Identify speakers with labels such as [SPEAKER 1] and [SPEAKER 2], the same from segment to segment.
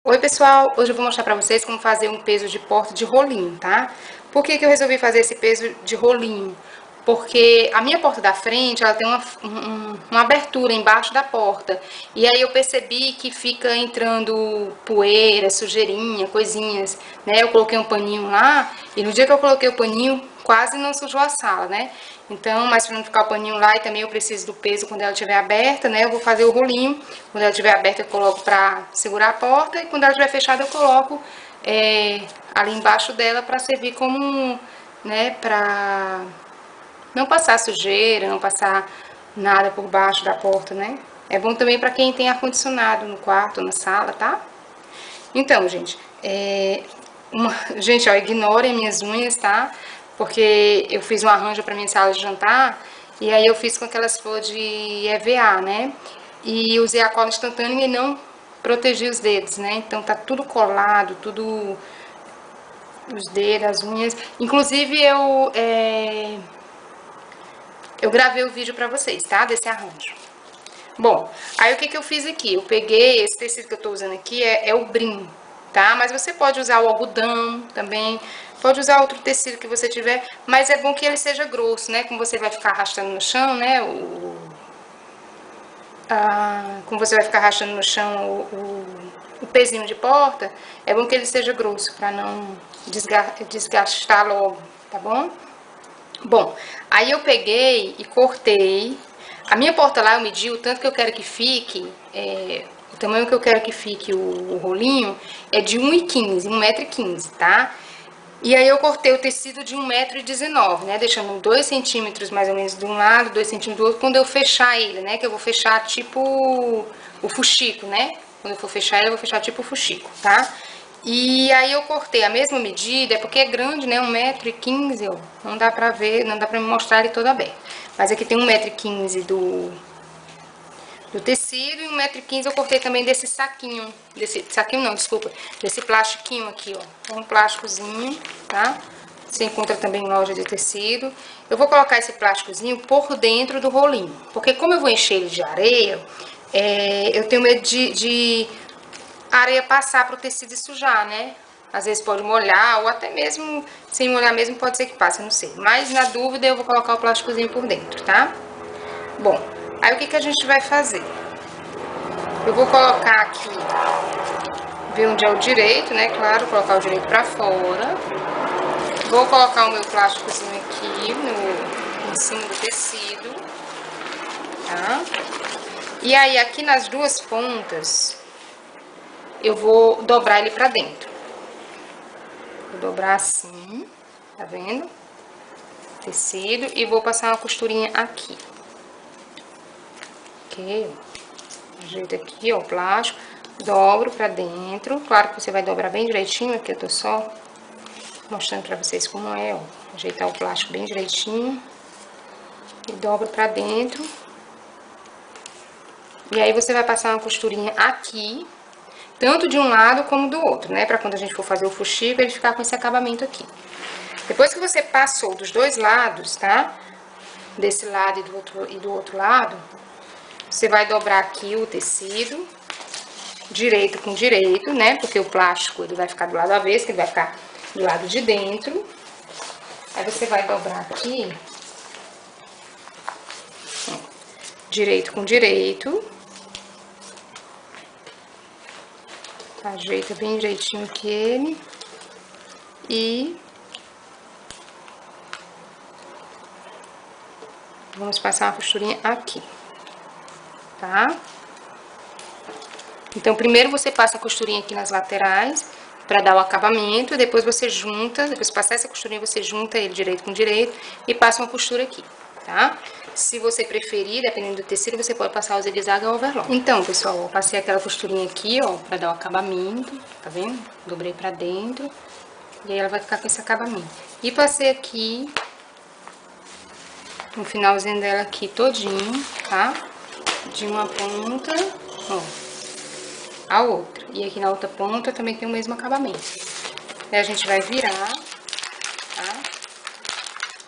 [SPEAKER 1] Oi pessoal, hoje eu vou mostrar pra vocês como fazer um peso de porta de rolinho, tá? Por que que eu resolvi fazer esse peso de rolinho? Porque a minha porta da frente, ela tem uma abertura embaixo da porta. E aí eu percebi que fica entrando poeira, sujeirinha, coisinhas, né? Eu coloquei um paninho lá e no dia que eu coloquei o paninho, quase não sujou a sala, né? Então, mas para não ficar o paninho lá e também eu preciso do peso quando ela estiver aberta, né? Eu vou fazer o rolinho. Quando ela estiver aberta eu coloco para segurar a porta e quando ela estiver fechada eu coloco ali embaixo dela para servir como, né? Para não passar sujeira, não passar nada por baixo da porta, né? É bom também para quem tem ar-condicionado no quarto, na sala, tá? Então, gente, gente, ó, ignorem minhas unhas, tá? Porque eu fiz um arranjo pra minha sala de jantar e aí eu fiz com aquelas flores de EVA, né? E usei a cola instantânea e não protegi os dedos, né? Então tá tudo colado, tudo os dedos, as unhas. Inclusive eu gravei o vídeo pra vocês, tá? Desse arranjo. Bom, aí o que que eu fiz aqui? Eu peguei, esse tecido que eu tô usando aqui é o brim, tá? Mas você pode usar o algodão também, pode usar outro tecido que você tiver, mas é bom que ele seja grosso, né? Como você vai ficar arrastando no chão, né? Como você vai ficar arrastando no chão o pezinho de porta, é bom que ele seja grosso, pra não desgastar logo, tá bom? Bom, aí eu peguei e cortei. A minha porta lá eu medi o tanto que eu quero que fique, o tamanho que eu quero que fique o rolinho é de 1,15, 1,15 m, tá? E aí eu cortei o tecido de 1,19 m, né? Deixando 2 centímetros mais ou menos de um lado, 2 centímetros do outro, quando eu fechar ele, né? Que eu vou fechar tipo o fuxico, né? Quando eu for fechar ele, eu vou fechar tipo o fuxico, tá? E aí eu cortei a mesma medida, é porque é grande, né? 1,15 m, ó. Não dá pra ver, não dá pra me mostrar ele todo aberto. Mas aqui tem 1,15 m do tecido e 1,15 m eu cortei também desse saquinho. Desse saquinho não, desculpa. Desse plastiquinho aqui, ó. Um plásticozinho, tá? Você encontra também em loja de tecido. Eu vou colocar esse plásticozinho por dentro do rolinho. Porque como eu vou encher ele de areia, eu tenho medo de a areia passar pro tecido e sujar, né? Às vezes pode molhar, ou até mesmo sem molhar mesmo pode ser que passe, eu não sei. Mas na dúvida eu vou colocar o plásticozinho por dentro, tá? Bom, aí o que que a gente vai fazer? Eu vou colocar aqui, ver onde é o direito, né? Claro, colocar o direito pra fora. Vou colocar o meu plásticozinho aqui em cima do tecido, tá? E aí aqui nas duas pontas eu vou dobrar ele pra dentro. Vou dobrar assim, tá vendo? Tecido e vou passar uma costurinha aqui. Ok? Ajeito aqui, ó, o plástico. Dobro pra dentro. Claro que você vai dobrar bem direitinho, aqui eu tô só mostrando pra vocês como é, ó. Ajeitar o plástico bem direitinho. E dobro pra dentro. E aí você vai passar uma costurinha aqui, tanto de um lado como do outro, né? Pra quando a gente for fazer o fuxico, ele ficar com esse acabamento aqui. Depois que você passou dos dois lados, tá? Desse lado e do outro lado, você vai dobrar aqui o tecido, direito com direito, né? Porque o plástico, ele vai ficar do lado avesso, ele vai ficar do lado de dentro. Aí você vai dobrar aqui, ó, direito com direito. Ajeita bem direitinho aqui ele. E vamos passar uma costurinha aqui, tá? Então, primeiro você passa a costurinha aqui nas laterais, pra dar o acabamento, depois você junta, depois de passar essa costurinha, você junta ele direito com direito e passa uma costura aqui, tá? Se você preferir, dependendo do tecido, você pode passar o zigue-zague ou overlock. Então, pessoal, eu passei aquela costurinha aqui, ó, pra dar o acabamento, tá vendo? Dobrei pra dentro, e aí ela vai ficar com esse acabamento. E passei aqui, no finalzinho dela aqui todinho, tá? De uma ponta, ó, a outra. E aqui na outra ponta também tem o mesmo acabamento. Aí a gente vai virar, tá?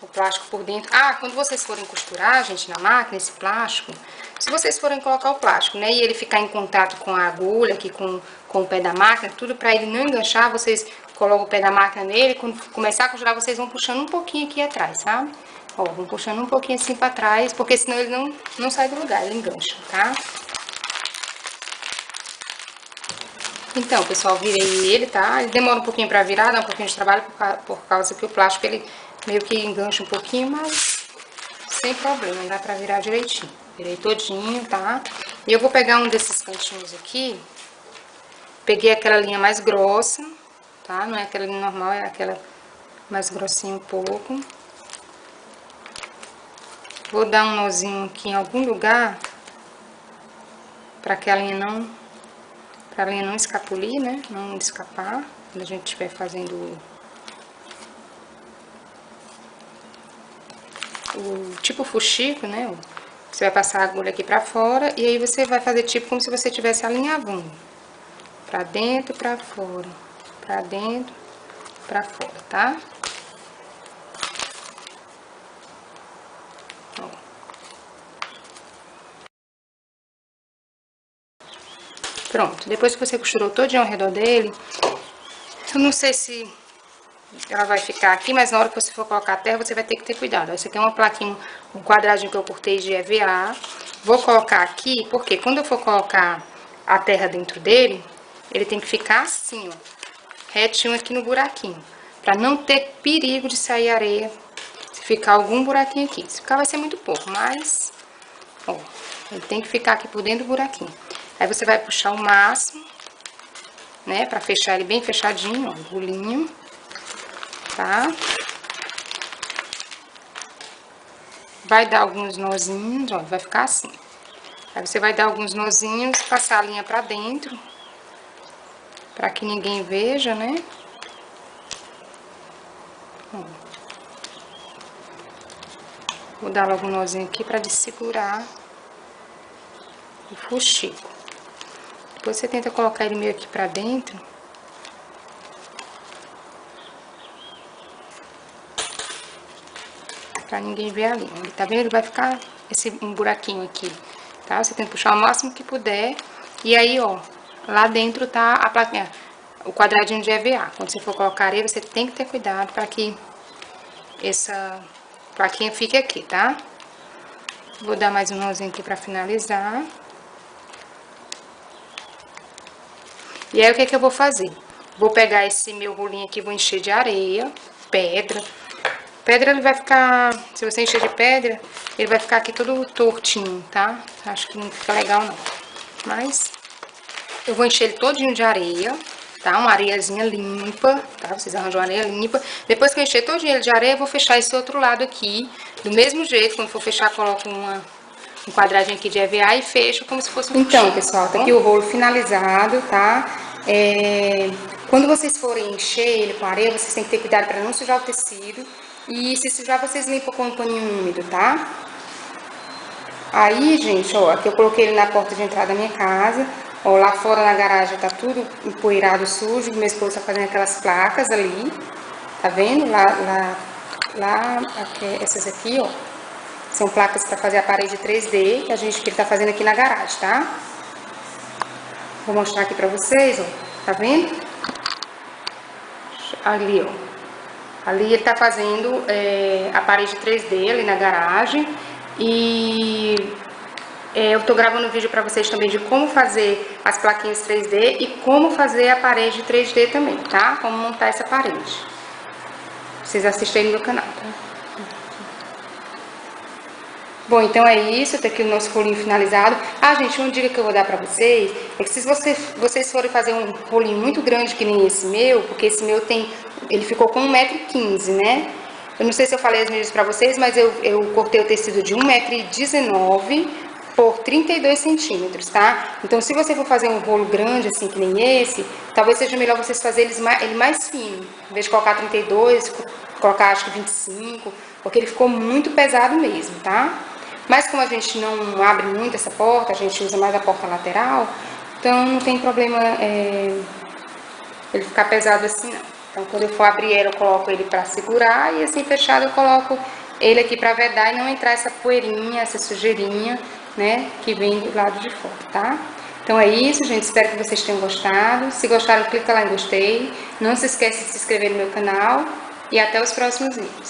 [SPEAKER 1] O plástico por dentro. Ah, quando vocês forem costurar, gente, na máquina, esse plástico, se vocês forem colocar o plástico, né, e ele ficar em contato com a agulha aqui, com com o pé da máquina, tudo para ele não enganchar, vocês colocam o pé da máquina nele, quando começar a congelar, vocês vão puxando um pouquinho aqui atrás, sabe? Ó, vão puxando um pouquinho assim para trás, porque senão ele não sai do lugar, ele engancha, tá? Então, pessoal, virei ele, tá? Ele demora um pouquinho pra virar, dá um pouquinho de trabalho por causa que o plástico, ele meio que engancha um pouquinho, mas sem problema, dá pra virar direitinho. Virei todinho, tá? E eu vou pegar um desses cantinhos aqui, peguei aquela linha mais grossa, tá? Não é aquela linha normal, é aquela mais grossinha um pouco. Vou dar um nozinho aqui em algum lugar, pra que a linha não escapulir, né? Não escapar quando a gente estiver fazendo o tipo fuxico, né? Você vai passar a agulha aqui pra fora e aí você vai fazer tipo como se você estivesse alinhavando. Pra dentro, pra fora. Pra dentro, pra fora, tá? Ó. Pronto, depois que você costurou todinho ao redor dele, eu não sei se ela vai ficar aqui, mas na hora que você for colocar a terra, você vai ter que ter cuidado. Essa aqui é uma plaquinha, um quadradinho que eu cortei de EVA. Vou colocar aqui, porque quando eu for colocar a terra dentro dele, ele tem que ficar assim, ó, retinho aqui no buraquinho, pra não ter perigo de sair areia, se ficar algum buraquinho aqui. Se ficar vai ser muito pouco, mas, ó, ele tem que ficar aqui por dentro do buraquinho. Aí você vai puxar o máximo, né, pra fechar ele bem fechadinho, ó, o rolinho. Tá? Vai dar alguns nozinhos, ó, vai ficar assim. Aí você vai dar alguns nozinhos, passar a linha pra dentro, pra que ninguém veja, né? Ó. Vou dar logo um nozinho aqui pra segurar o fuxico. Depois você tenta colocar ele meio aqui pra dentro. Pra ninguém ver a linha. Tá vendo? Ele vai ficar um buraquinho aqui, tá? Você tem que puxar o máximo que puder. E aí, ó, lá dentro tá a plaquinha, o quadradinho de EVA. Quando você for colocar areia, você tem que ter cuidado pra que essa plaquinha fique aqui, tá? Vou dar mais um nozinho aqui pra finalizar. E aí, o que que eu vou fazer? Vou pegar esse meu rolinho aqui, vou encher de areia, pedra. Pedra, ele vai ficar, se você encher de pedra, ele vai ficar aqui todo tortinho, tá? Acho que não fica legal, não. Mas, eu vou encher ele todinho de areia, tá? Uma areiazinha limpa, tá? Vocês arranjam uma areia limpa. Depois que eu encher todinho ele de areia, eu vou fechar esse outro lado aqui. Do mesmo jeito, quando for fechar, coloco um quadradinho aqui de EVA e fecho como se fosse um fuxico. Então, pessoal, tá aqui o rolo finalizado, tá? Quando vocês forem encher ele com areia, vocês têm que ter cuidado para não sujar o tecido. E se sujar, vocês limpam com um paninho úmido, tá? Aí, gente, ó, aqui eu coloquei ele na porta de entrada da minha casa. Ó, lá fora na garagem tá tudo empoeirado, sujo. Meu esposo tá fazendo aquelas placas ali. Tá vendo? Aqui, essas aqui, ó. São placas para fazer a parede 3D que ele tá fazendo aqui na garagem, tá? Vou mostrar aqui pra vocês, ó. Tá vendo? Ali, ó. Ali ele tá fazendo a parede 3D ali na garagem. E eu tô gravando um vídeo pra vocês também de como fazer as plaquinhas 3D e como fazer a parede 3D também, tá? Como montar essa parede. Vocês assistirem no meu canal, tá? Bom, então é isso, tá aqui o nosso rolinho finalizado. Ah, gente, uma dica que eu vou dar pra vocês é que se vocês forem fazer um rolinho muito grande que nem esse meu, porque esse meu ele ficou com 1,15 m, né? Eu não sei se eu falei as medidas pra vocês, mas eu cortei o tecido de 1,19 m por 32 centímetros, tá? Então, se você for fazer um rolo grande, assim, que nem esse, talvez seja melhor vocês fazerem ele mais fino. Em vez de colocar 32, colocar acho que 25, porque ele ficou muito pesado mesmo, tá? Mas como a gente não abre muito essa porta, a gente usa mais a porta lateral, então não tem problema ele ficar pesado assim, não. Então, quando eu for abrir ele, eu coloco ele pra segurar e assim fechado eu coloco ele aqui pra vedar e não entrar essa poeirinha, essa sujeirinha, né, que vem do lado de fora, tá? Então é isso, gente. Espero que vocês tenham gostado. Se gostaram, clica lá em gostei. Não se esqueça de se inscrever no meu canal. E até os próximos vídeos.